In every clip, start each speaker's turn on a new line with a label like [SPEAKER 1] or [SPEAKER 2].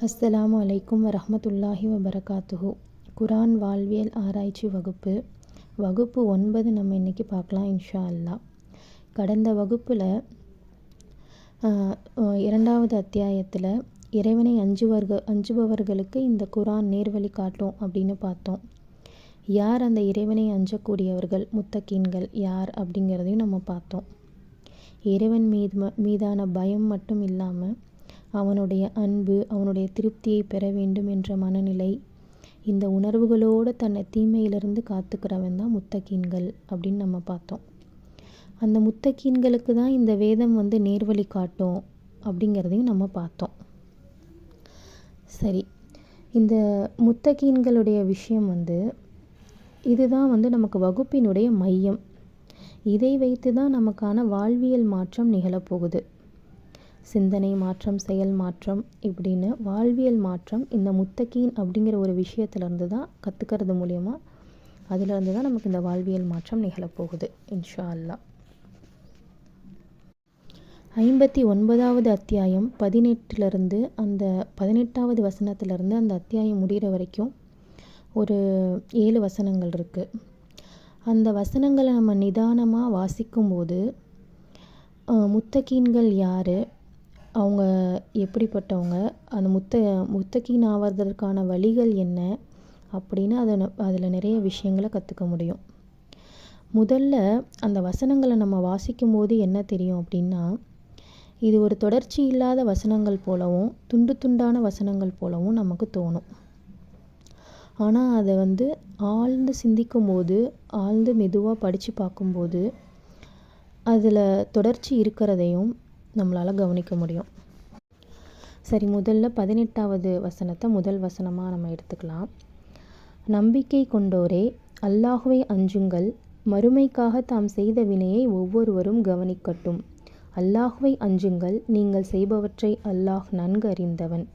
[SPEAKER 1] அஸ்ஸலாமு அலைக்கும் வரஹ்மத்துல்லாஹி வபரகாத்துஹு. குரான் வாழ்வியல் ஆராய்ச்சி வகுப்பு 9 நம்ம இன்றைக்கி பார்க்கலாம் இன்ஷா அல்லாஹ். கடந்த வகுப்பில் 2வது அத்தியாயத்தில் இறைவனை அஞ்சுபவர்களுக்கு இந்த குரான் நேர்வழி காட்டும் அப்படின்னு பார்த்தோம். யார் அந்த இறைவனை அஞ்சக்கூடியவர்கள், முத்தகீன்கள் யார் அப்படிங்கிறதையும் நம்ம பார்த்தோம். இறைவன் மீதான பயம் மட்டும் இல்லாமல் அவனுடைய அன்பு, அவனுடைய திருப்தியை பெற வேண்டும் என்ற மனநிலை, இந்த உணர்வுகளோடு தன்னை தீமையிலிருந்து காத்துக்கிறவன் தான் முத்தகீன்கள் அப்படின்னு நம்ம பார்த்தோம். அந்த முத்தகீன்களுக்கு தான் இந்த வேதம் நேர்வழி காட்டும் அப்படிங்கிறதையும் நம்ம பார்த்தோம். சரி, இந்த முத்தகீன்களுடைய விஷயம் இதுதான் நமக்கு வகுப்பினுடைய மையம். இதை வைத்து தான் நமக்கான வாழ்வியல் மாற்றம் நிகழப்போகுது. சிந்தனை மாற்றம், செயல் மாற்றம், இப்படின்னு வாழ்வியல் மாற்றம் இந்த முத்தகீன் அப்படிங்கிற ஒரு விஷயத்துலேருந்து தான் கற்றுக்கிறது மூலயமா அதிலிருந்து தான் நமக்கு இந்த வாழ்வியல் மாற்றம் நிகழப்போகுது இன்ஷா அல்லாஹ். 59வது அத்தியாயம் 18லிருந்து அந்த 18வது வசனத்திலிருந்து அந்த அத்தியாயம் முடிகிற வரைக்கும் ஒரு 7 வசனங்கள் இருக்குது. அந்த வசனங்களை நம்ம நிதானமாக வாசிக்கும்போது முத்தகீன்கள் யார், அவங்க எப்படிப்பட்டவங்க, அந்த முத்தகீன் ஆவதற்கான வழிகள் என்ன அப்படின்னு அதில் நிறைய விஷயங்களை கற்றுக்க முடியும். முதல்ல அந்த வசனங்களை நம்ம வாசிக்கும்போது என்ன தெரியும் அப்படின்னா, இது ஒரு தொடர்ச்சி இல்லாத வசனங்கள் போலவும் துண்டு துண்டான வசனங்கள் போலவும் நமக்கு தோணும். ஆனால் அதை ஆழ்ந்து சிந்திக்கும் போது, ஆழ்ந்து மெதுவாக படித்து பார்க்கும்போது அதில் தொடர்ச்சி இருக்கிறதையும் நம்மளால் கவனிக்க முடியும். சரி, முதல்ல 18வது வசனத்தை முதல் வசனமாக நம்ம எடுத்துக்கலாம். நம்பிக்கை கொண்டோரே, அல்லாஹுவை அஞ்சுங்கள், மறுமைக்காக தாம் செய்த வினையை ஒவ்வொருவரும் கவனிக்கட்டும். அல்லாஹுவை அஞ்சுங்கள், நீங்கள் செய்பவற்றை அல்லாஹ் நன்கு அறிந்தவன்.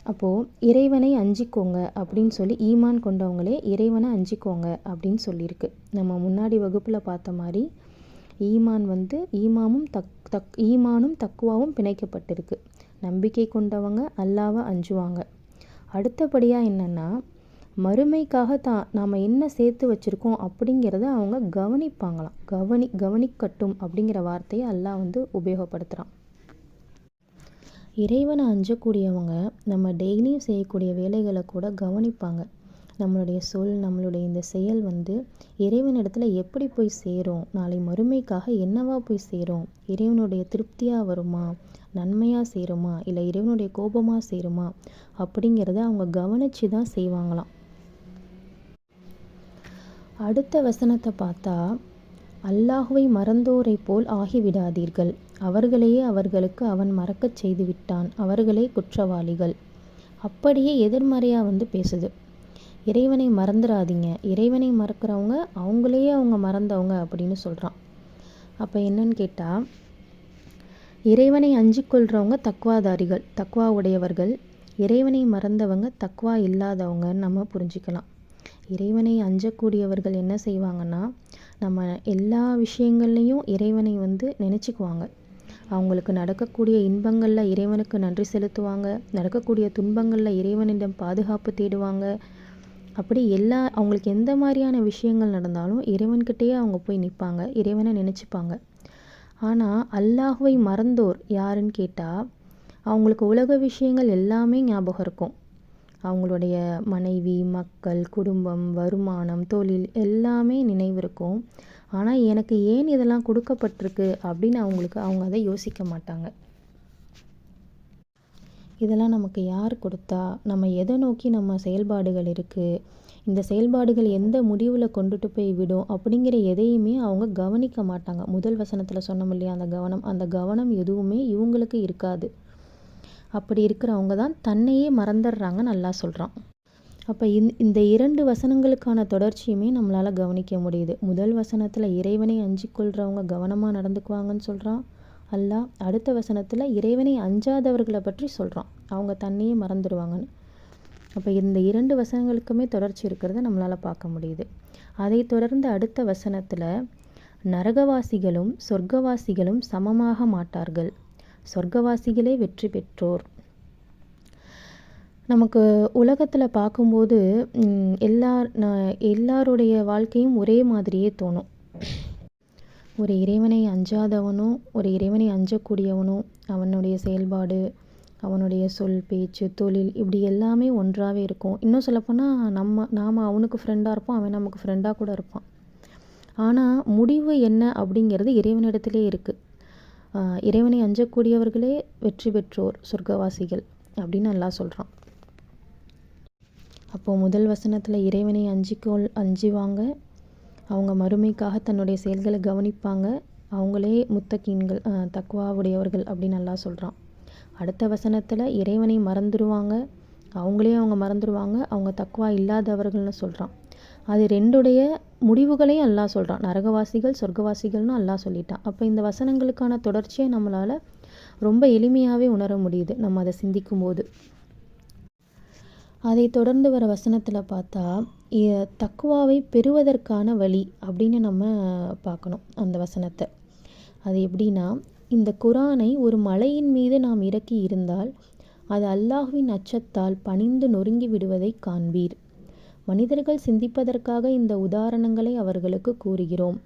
[SPEAKER 1] அப்போது இறைவனை அஞ்சிக்கோங்க அப்படின்னு சொல்லி ஈமான் கொண்டவங்களே இறைவனை அஞ்சிக்கோங்க அப்படின்னு சொல்லியிருக்கு. நம்ம முன்னாடி வகுப்பில் பார்த்த மாதிரி ஈமானும் தக்குவாவும் பிணைக்கப்பட்டிருக்கு. நம்பிக்கை கொண்டவங்க அல்லாஹ்வை அஞ்சுவாங்க. அடுத்தபடியாக என்னென்னா, மறுமைக்காக நாம் என்ன சேர்த்து வச்சுருக்கோம் அப்படிங்கிறத அவங்க கவனிப்பாங்களாம். கவனிக்கட்டும் அப்படிங்கிற வார்த்தையை அல்லாஹ் உபயோகப்படுத்துகிறான். இறைவனை அஞ்சக்கூடியவங்க நம்ம டெய்லியும் செய்யக்கூடிய வேலைகளை கூட கவனிப்பாங்க. நம்மளுடைய சொல், நம்மளுடைய இந்த செயல் இறைவனிடத்தில் எப்படி போய் சேரும், நாளை மறுமைக்காக என்னவா போய் சேரும், இறைவனுடைய திருப்தியாக வருமா, நன்மையாக சேருமா, இல்லை இறைவனுடைய கோபமாக சேருமா அப்படிங்கிறத அவங்க கவனித்து தான் செய்வாங்களாம். அடுத்த வசனத்தை பார்த்தா, அல்லாஹுவை மறந்தோரை போல் ஆகிவிடாதீர்கள், அவர்களையே அவர்களுக்கு அவன் மறக்கச் செய்து விட்டான், அவர்களே குற்றவாளிகள். அப்படியே எதிர்மறையாக பேசுது. இறைவனை மறந்துடாதீங்க, இறைவனை மறக்கிறவங்க அவங்களையே அவங்க மறந்தவங்க அப்படின்னு சொல்கிறான். அப்போ என்னன்னு கேட்டால், இறைவனை அஞ்சிக்கொள்கிறவங்க தக்வாதாரிகள், தக்வா உடையவர்கள். இறைவனை மறந்தவங்க தக்வா இல்லாதவங்கன்னு நம்ம புரிஞ்சிக்கலாம். இறைவனை அஞ்சக்கூடியவர்கள் என்ன செய்வாங்கன்னா, நம்ம எல்லா விஷயங்கள்லையும் இறைவனை நினச்சிக்குவாங்க. அவங்களுக்கு நடக்கக்கூடிய இன்பங்களில் இறைவனுக்கு நன்றி செலுத்துவாங்க, நடக்கக்கூடிய துன்பங்களில் இறைவனிடம் பாதுகாப்பு தேடுவாங்க. அப்படி அவங்களுக்கு எந்த மாதிரியான விஷயங்கள் நடந்தாலும் இறைவன்கிட்டயே அவங்க போய் நிற்பாங்க, இறைவனை நினச்சிப்பாங்க. ஆனால் அல்லாஹுவை மறந்தோர் யாருன்னு கேட்டால், அவங்களுக்கு உலக விஷயங்கள் எல்லாமே ஞாபகம் இருக்கும். அவங்களுடைய மனைவி, மக்கள், குடும்பம், வருமானம், தொழில் எல்லாமே நினைவு இருக்கும். ஆனால் எனக்கு ஏன் இதெல்லாம் கொடுக்கப்பட்டிருக்கு அப்படின்னு அவங்க அதை யோசிக்க மாட்டாங்க. இதெல்லாம் நமக்கு யார் கொடுத்தா, நம்ம எதை நோக்கி நம்ம செயல்பாடுகள் இருக்குது, இந்த செயல்பாடுகள் எந்த முடிவில் கொண்டுட்டு போய் விடும் அப்படிங்கிற எதையுமே அவங்க கவனிக்க மாட்டாங்க. முதல் வசனத்தில் சொன்னோம் இல்லையா, அந்த கவனம் எதுவுமே இவங்களுக்கு இருக்காது. அப்படி இருக்கிறவங்க தான் தன்னையே மறந்துடுறாங்க நல்லா சொல்கிறான். அப்போ இந்த 2 வசனங்களுக்கான தொடர்ச்சியுமே நம்மளால் கவனிக்க முடியுது. முதல் வசனத்தில் இறைவனை அஞ்சிக்கொள்கிறவங்க கவனமாக நடந்துக்குவாங்கன்னு சொல்கிறான் அல்லாஹ். அடுத்த வசனத்தில் இறைவனை அஞ்சாதவர்களை பற்றி சொல்கிறான், அவங்க தன்னையே மறந்துடுவாங்கன்னு. அப்போ இந்த 2 வசனங்களுக்குமே தொடர்ச்சி இருக்கிறத நம்மளால் பார்க்க முடியுது. அதை தொடர்ந்து அடுத்த வசனத்தில், நரகவாசிகளும் சொர்க்கவாசிகளும் சமமாக மாட்டார்கள், சொர்க்கவாசிகளே வெற்றி பெற்றோர். நமக்கு உலகத்தில் பார்க்கும்போது எல்லாருடைய வாழ்க்கையும் ஒரே மாதிரியே தோணும். ஒரு இறைவனை அஞ்சாதவனும் ஒரு இறைவனை அஞ்சக்கூடியவனும் அவனுடைய செயல்பாடு, அவனுடைய சொல், பேச்சு, தொழில் இப்படி எல்லாமே ஒன்றாகவே இருக்கும். இன்னும் சொல்லப்போனால் நாம் அவனுக்கு ஃப்ரெண்டாக இருப்போம், அவன் நமக்கு ஃப்ரெண்டாக கூட இருப்பான். ஆனால் முடிவு என்ன அப்படிங்கிறது இறைவனிடத்திலே இருக்குது. இறைவனை அஞ்சக்கூடியவர்களே வெற்றி பெற்றோர், சொர்க்கவாசிகள் அப்படின்னு அல்லாஹ் சொல்கிறான். அப்போது முதல் வசனத்தில் இறைவனை அஞ்சுவாங்க, அவங்க மறுமைக்காக தன்னுடைய செயல்களை கவனிப்பாங்க, அவங்களே முத்தகீன்கள், தக்வாவுடையவர்கள் அப்படின்னு அல்லாஹ் சொல்கிறான். அடுத்த வசனத்தில் இறைவனை மறந்துடுவாங்க, அவங்க மறந்துடுவாங்க, அவங்க தக்வா இல்லாதவர்கள்னு சொல்கிறான். அது ரெண்டுடைய முடிவுகளையும் அல்லாஹ் சொல்கிறான். நரகவாசிகள், சொர்க்கவாசிகள்னு அல்லாஹ் சொல்லிட்டான். அப்போ இந்த வசனங்களுக்கான தொடர்ச்சியை நம்மளால் ரொம்ப எளிமையாகவே உணர முடியுது நம்ம அதை சிந்திக்கும்போது. அதை தொடர்ந்து வர வசனத்தில் பார்த்தா தக்குவாவை பெறுவதற்கான வழி அப்படின்னு நம்ம பார்க்கணும் அந்த வசனத்தை. அது எப்படின்னா, இந்த குரானை ஒரு மலையின் மீது நாம் இறக்கி இருந்தால் அது அல்லாஹ்வின் அச்சத்தால் பணிந்து நொறுங்கி விடுவதை காண்பீர். மனிதர்கள் சிந்திப்பதற்காக இந்த உதாரணங்களை அவர்களுக்கு கூறுகிறோம்.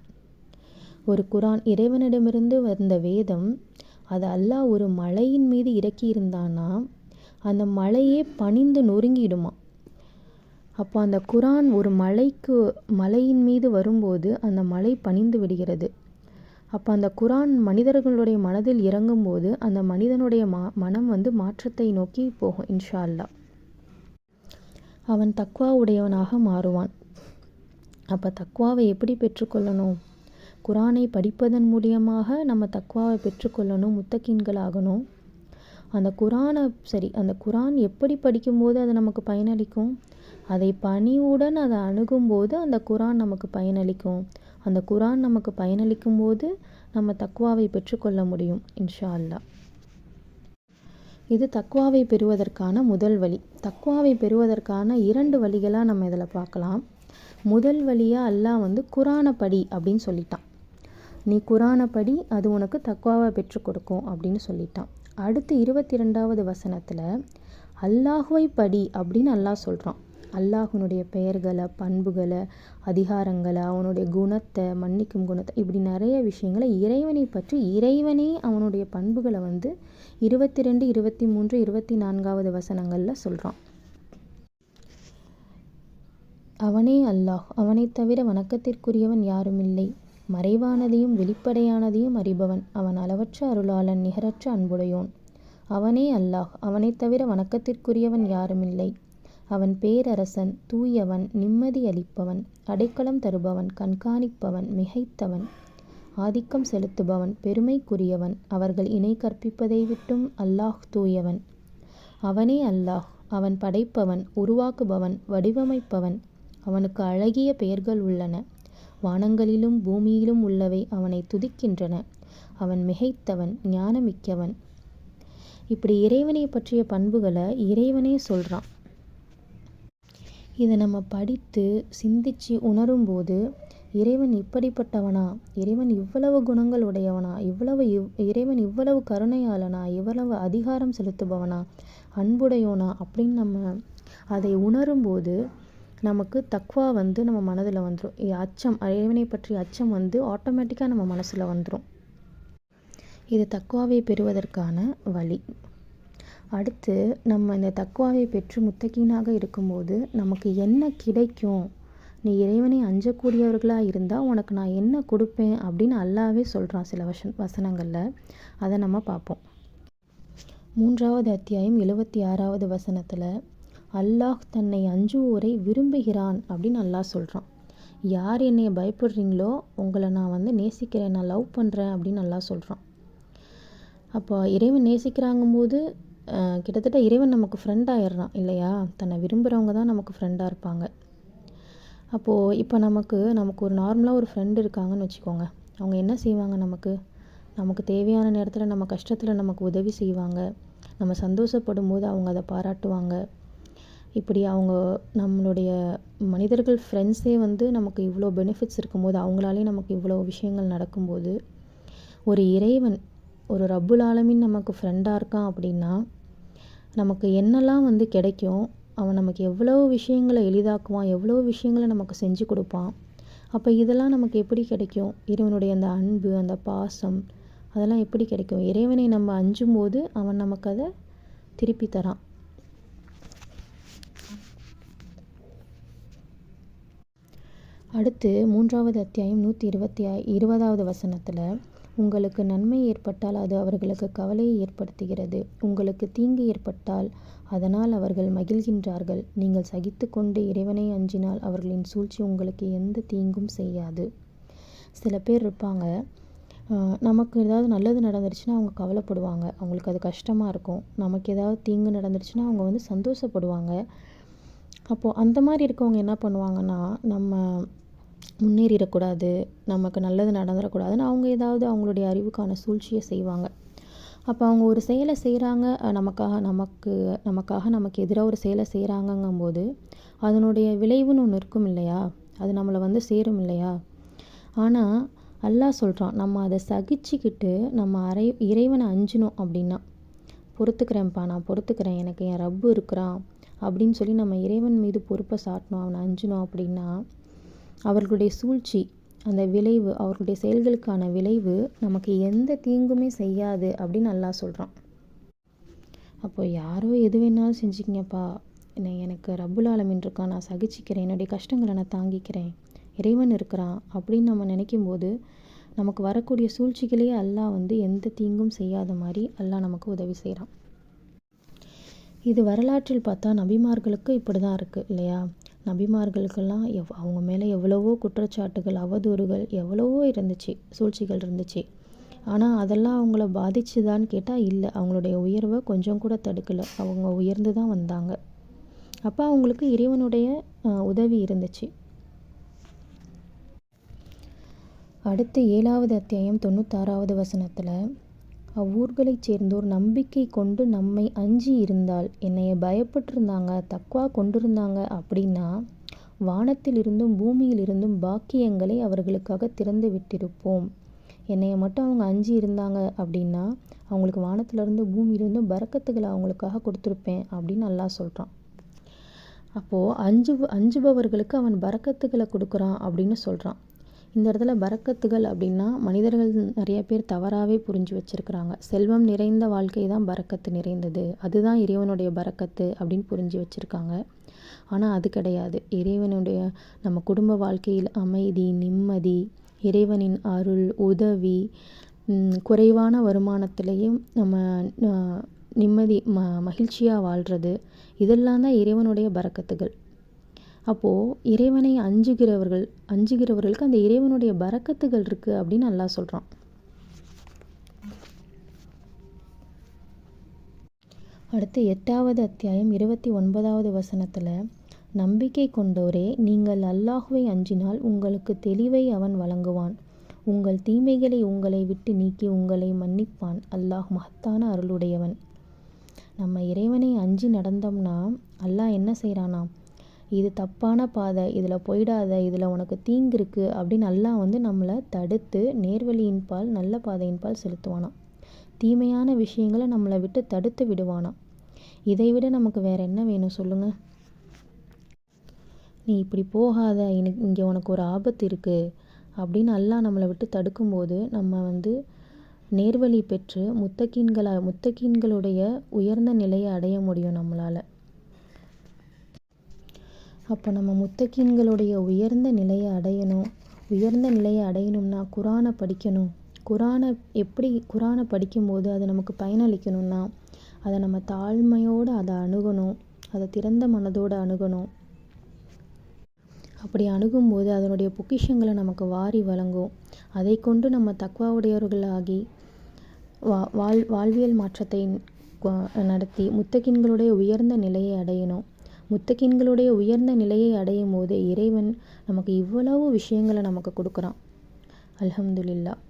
[SPEAKER 1] ஒரு குரான், இறைவனிடமிருந்து வந்த வேதம், அது அல்லாஹ் ஒரு மலையின் மீது இறக்கி இருந்தான்னா அந்த மலையே பணிந்து நொறுங்கிடுமா. அப்போ அந்த குரான் ஒரு மலையின் மீது வரும்போது அந்த மலை பணிந்து விடுகிறது. அப்போ அந்த குரான் மனிதர்களுடைய மனதில் இறங்கும்போது அந்த மனிதனுடைய மனம் மாற்றத்தை நோக்கி போகும் இன்ஷா அல்லாஹ். அவன் தக்வா உடையவனாக மாறுவான். அப்போ தக்வாவை எப்படி பெற்றுக்கொள்ளணும்? குரானை படிப்பதன் மூலியமாக நம்ம தக்வாவை பெற்றுக்கொள்ளணும், முத்தகீன்களாகணும். அந்த குரான் எப்படி படிக்கும்போது அது நமக்கு பயனளிக்கும்? அதை பணிவுடன் அதை அணுகும்போது அந்த குரான் நமக்கு பயனளிக்கும். அந்த குரான் நமக்கு பயனளிக்கும் போது நம்ம தக்வாவை பெற்றுக்கொள்ள முடியும் இன்ஷா அல்லாஹ். இது தக்வாவை பெறுவதற்கான முதல் வழி. தக்வாவை பெறுவதற்கான 2 வழிகளாக நம்ம இதில் பார்க்கலாம். முதல் வழியாக அல்லாஹ் குரானை படி அப்படின்னு சொல்லிட்டான். நீ குரானை படி, அது உனக்கு தக்வாவை பெற்றுக் கொடுக்கும் அப்படின்னு சொல்லிட்டான். அடுத்து 22வது வசனத்தில் அல்லாஹுவை படி அப்படின்னு அல்லாஹ் சொல்கிறான். அல்லாஹுனுடைய பெயர்களை, பண்புகளை, அதிகாரங்களை, அவனுடைய குணத்தை, மன்னிக்கும் குணத்தை, இப்படி நிறைய விஷயங்களை இறைவனை பற்றி, இறைவனே அவனுடைய பண்புகளை 22, 23, 24வது வசனங்களில் சொல்கிறான். அவனே அல்லாஹ், அவனை தவிர வணக்கத்திற்குரியவன் யாருமில்லை. மறைவானதையும் வெளிப்படையானதையும் அறிபவன். அவன் அளவற்ற அருளாளன், நிகரற்ற அன்புடையோன். அவனே அல்லாஹ், அவனை தவிர வணக்கத்திற்குரியவன் யாருமில்லை. அவன் பேரரசன், தூயவன், நிம்மதி அளிப்பவன், அடைக்கலம் தருபவன், கண்காணிப்பவன், மிகைத்தவன், ஆதிக்கம் செலுத்துபவன், பெருமைக்குரியவன். அவர்கள் இணை கற்பிப்பதை விட்டும் அல்லாஹ் தூயவன். அவனே அல்லாஹ், அவன் படைப்பவன், உருவாக்குபவன், வடிவமைப்பவன். அவனுக்கு அழகிய பெயர்கள் உள்ளன. வானங்களிலும் பூமியிலும் உள்ளவை அவனை துதிக்கின்றன. அவன் மிகைத்தவன், ஞானமிக்கவன். இப்படி இறைவனை பற்றிய பண்புகளை இறைவனே சொல்கிறான். இதை நம்ம படித்து சிந்தித்து உணரும்போது, இறைவன் இப்படிப்பட்டவனா, இறைவன் இவ்வளவு குணங்கள் உடையவனா, இறைவன் இவ்வளவு கருணையாளனா, இவ்வளவு அதிகாரம் செலுத்துபவனா, அன்புடையோனா அப்படின்னு நம்ம அதை உணரும்போது நமக்கு தக்வா நம்ம மனதில் வந்துடும். அச்சம், இறைவனை பற்றிய அச்சம் ஆட்டோமேட்டிக்காக நம்ம மனசில் வந்துடும். இது தக்வாவை பெறுவதற்கான வழி. அடுத்து நம்ம இந்த தக்வாவை பெற்று முத்தகீனாக இருக்கும்போது நமக்கு என்ன கிடைக்கும்? நீ இறைவனை அஞ்சக்கூடியவர்களாக இருந்தால் உனக்கு நான் என்ன கொடுப்பேன் அப்படின்னு அல்லாஹ்வே சொல்கிறான் சில வசனங்களில். அதை நம்ம பார்ப்போம். 3வது அத்தியாயம் 76வது வசனத்தில் அல்லாஹ் தன்னை அஞ்சுவோரை விரும்புகிறான் அப்படின்னு அல்லாஹ் சொல்கிறான். யார் என்னை பயப்படுறீங்களோ உங்களை நான் நேசிக்கிறேன், நான் லவ் பண்ணுறேன் அப்படின்னு அல்லாஹ் சொல்கிறான். அப்போ இறைவன் நேசிக்கிறாங்கும்போது கிட்டத்தட்ட இறைவன் நமக்கு ஃப்ரெண்ட் ஆயிடுறான் இல்லையா? தன்னை விரும்புகிறவங்க தான் நமக்கு ஃப்ரெண்டாக இருப்பாங்க. அப்போது இப்போ நமக்கு ஒரு நார்மலாக ஒரு ஃப்ரெண்டு இருக்காங்கன்னு வச்சுக்கோங்க. அவங்க என்ன செய்வாங்க? நமக்கு தேவையான நேரத்தில், நம்ம கஷ்டத்தில் நமக்கு உதவி செய்வாங்க. நம்ம சந்தோஷப்படும் போது அவங்க அதை பாராட்டுவாங்க. இப்படி அவங்க நம்மளுடைய மனிதர்கள் ஃப்ரெண்ட்ஸே நமக்கு இவ்வளோ பெனிஃபிட்ஸ் இருக்கும்போது, அவங்களாலே நமக்கு இவ்வளோ விஷயங்கள் நடக்கும்போது, ஒரு இறைவன், ஒரு ரப்புல் ஆலமீன் நமக்கு ஃப்ரெண்டாக இருக்கான் அப்படின்னா நமக்கு என்னெல்லாம் வந்து கிடைக்கும், அவன் நமக்கு எவ்வளோ விஷயங்களை எளிதாக்குவான், எவ்வளோ விஷயங்களை நமக்கு செஞ்சு கொடுப்பான். அப்போ இதெல்லாம் நமக்கு எப்படி கிடைக்கும்? இறைவனுடைய அந்த அன்பு, அந்த பாசம், அதெல்லாம் எப்படி கிடைக்கும்? இறைவனை நம்ம அஞ்சும்போது அவன் நமக்கு அதை திருப்பி தரான். அடுத்து 3வது அத்தியாயம் 120வது வசனத்தில், உங்களுக்கு நன்மை ஏற்பட்டால் அது அவர்களுக்கு கவலையை ஏற்படுத்துகிறது, உங்களுக்கு தீங்கு ஏற்பட்டால் அதனால் அவர்கள் மகிழ்கின்றார்கள். நீங்கள் சகித்து கொண்டு இறைவனை அஞ்சினால் அவர்களின் சூழ்ச்சி உங்களுக்கு எந்த தீங்கும் செய்யாது. சில பேர் இருப்பாங்க, நமக்கு ஏதாவது நல்லது நடந்துருச்சுன்னா அவங்க கவலைப்படுவாங்க, அவங்களுக்கு அது கஷ்டமாக இருக்கும். நமக்கு ஏதாவது தீங்கு நடந்துருச்சுன்னா அவங்க வந்து சந்தோஷப்படுவாங்க. அப்போது அந்த மாதிரி இருக்கவங்க என்ன பண்ணுவாங்கன்னா, நம்ம முன்னேறிடக்கூடாது, நமக்கு நல்லது நடந்துடக்கூடாதுன்னு அவங்க ஏதாவது அவங்களுடைய அறிவுக்கான சூழ்ச்சியை செய்வாங்க. அப்போ அவங்க ஒரு செயலை செய்கிறாங்க, நமக்கு எதிராக ஒரு செயலை செய்கிறாங்கங்கும்போது அதனுடைய விளைவுன்னு ஒன்று இருக்கும் இல்லையா, அது நம்மளை வந்து சேரும் இல்லையா. ஆனால் அல்லாஹ் சொல்கிறான், நம்ம அதை சகிச்சுக்கிட்டு நம்ம இறைவனை அஞ்சினோம் அப்படின்னா, பொறுத்துக்கிறேன்ப்பா, நான் பொறுத்துக்கிறேன், எனக்கு என் ரப்பு இருக்கிறான் அப்படின்னு சொல்லி நம்ம இறைவன் மீது பொறுப்பை சாட்டணும், அவனை அஞ்சினோம் அப்படின்னா அவர்களுடைய சூழ்ச்சி, அந்த விளைவு, அவர்களுடைய செயல்களுக்கான விளைவு நமக்கு எந்த தீங்குமே செய்யாது அப்படின்னு அல்லாஹ் சொல்கிறான். அப்போ யாரோ எது வேணாலும் செஞ்சுக்கிங்கப்பா, எனக்கு ரப்புல் ஆலமீன் இருக்கான், நான் சகிச்சிக்கிறேன், என்னுடைய கஷ்டங்களை நான் தாங்கிக்கிறேன், இறைவன் இருக்கிறான் அப்படின்னு நம்ம நினைக்கும்போது நமக்கு வரக்கூடிய சூழ்ச்சிகளையே அல்லாஹ் வந்து எந்த தீங்கும் செய்யாத மாதிரி அல்லாஹ் நமக்கு உதவி செய்கிறான். இது வரலாற்றில் பார்த்தா நபிமார்களுக்கு இப்படி தான் இருக்குது இல்லையா. நபிமார்களுக்கெல்லாம் அவங்க மேலே எவ்வளவோ குற்றச்சாட்டுகள், அவதூறுகள் எவ்வளவோ இருந்துச்சு, சூழ்ச்சிகள் இருந்துச்சு. ஆனால் அதெல்லாம் அவங்கள பாதிச்சுதான்னு கேட்டால் இல்லை, அவங்களுடைய உயர்வை கொஞ்சம் கூட தடுக்கலை, அவங்க உயர்ந்து தான் வந்தாங்க. அப்போ அவங்களுக்கு இறைவனுடைய உதவி இருந்துச்சு. அடுத்து 7வது அத்தியாயம் 96வது வசனத்தில், அவ்வூர்களைச் சேர்ந்தோர் நம்பிக்கை கொண்டு நம்மை அஞ்சி இருந்தால், என்னைய பயப்பட்டிருந்தாங்க, தக்வா கொண்டிருந்தாங்க அப்படின்னா வானத்திலிருந்தும் பூமியிலிருந்தும் பாக்கியங்களை அவர்களுக்காக திறந்து விட்டிருப்போம். என்னைய மட்டும் அவங்க அஞ்சி இருந்தாங்க அப்படின்னா அவங்களுக்கு வானத்திலிருந்து பூமியிலிருந்தும் பரக்கத்துகளை அவங்களுக்காக கொடுத்துருப்பேன் அப்படின்னு அல்லாஹ் சொல்கிறான். அப்போது அஞ்சுபவர்களுக்கு அவன் பரக்கத்துகளை கொடுக்குறான் அப்படின்னு சொல்கிறான். இந்த இடத்துல பரக்கத்துகள் அப்படின்னா மனிதர்கள் நிறைய பேர் தவறாகவே புரிஞ்சு வச்சுருக்கிறாங்க. செல்வம் நிறைந்த வாழ்க்கை தான் பரக்கத்து நிறைந்தது, அதுதான் இறைவனுடைய பரக்கத்து அப்படின்னு புரிஞ்சு வச்சுருக்காங்க. ஆனால் அது கிடையாது. இறைவனுடைய நம்ம குடும்ப வாழ்க்கையில் அமைதி, நிம்மதி, இறைவனின் அருள், உதவி, குறைவான வருமானத்திலையும் நம்ம நிம்மதி, மகிழ்ச்சியாக வாழ்கிறது, இதெல்லாம் தான் இறைவனுடைய பரக்கத்துகள். அப்போது இறைவனை அஞ்சுகிறவர்களுக்கு அந்த இறைவனுடைய பரக்கத்துகள் இருக்குது அப்படின்னு அல்லாஹ் சொல்கிறான். அடுத்து 8வது அத்தியாயம் 29வது வசனத்தில், நம்பிக்கை கொண்டோரே, நீங்கள் அல்லாஹுவை அஞ்சினால் உங்களுக்கு தெளிவை அவன் வழங்குவான், உங்கள் தீமைகளை உங்களை விட்டு நீக்கி உங்களை மன்னிப்பான், அல்லாஹ் மகத்தான அருளுடையவன். நம்ம இறைவனை அஞ்சி நடந்தோம்னா அல்லாஹ் என்ன செய்கிறானா, இது தப்பான பாதை, இதில் போயிடாத, இதில் உனக்கு தீங்கு இருக்குது அப்படின்னு அல்லாஹ் வந்து நம்மளை தடுத்து நேர்வழியின் பால், நல்ல பாதையின் பால் செலுத்துவானாம். தீமையான விஷயங்களை நம்மளை விட்டு தடுத்து விடுவானாம். இதை விட நமக்கு வேறு என்ன வேணும் சொல்லுங்கள். நீ இப்படி போகாத, இங்கே உனக்கு ஒரு ஆபத்து இருக்குது அப்படின்னு அல்லாஹ் நம்மளை விட்டு தடுக்கும்போது நம்ம வந்து நேர்வழி பெற்று முத்தகீன்களுடைய உயர்ந்த நிலையை அடைய முடியும் நம்மளால். அப்போ நம்ம முத்தகீன்களுடைய உயர்ந்த நிலையை அடையணும்னா குரானை படிக்கணும். குரானை படிக்கும்போது அது நமக்கு பயனளிக்கணும்னா அதை நம்ம தாழ்மையோடு அதை அணுகணும், அதை திறந்த மனதோடு அணுகணும். அப்படி அணுகும்போது அதனுடைய பொக்கிஷங்களை நமக்கு வாரி வழங்கும். அதை கொண்டு நம்ம தக்வாவுடையவர்களாகி வாழ்வியல் மாற்றத்தை நடத்தி முத்தகீன்களுடைய உயர்ந்த நிலையை அடையணும். முத்தகீன்களுடைய உயர்ந்த நிலையை அடையும் போது இறைவன் நமக்கு இவ்வளவு விஷயங்களை நமக்கு கொடுக்குறான். அல்ஹம்துலில்லாஹ்.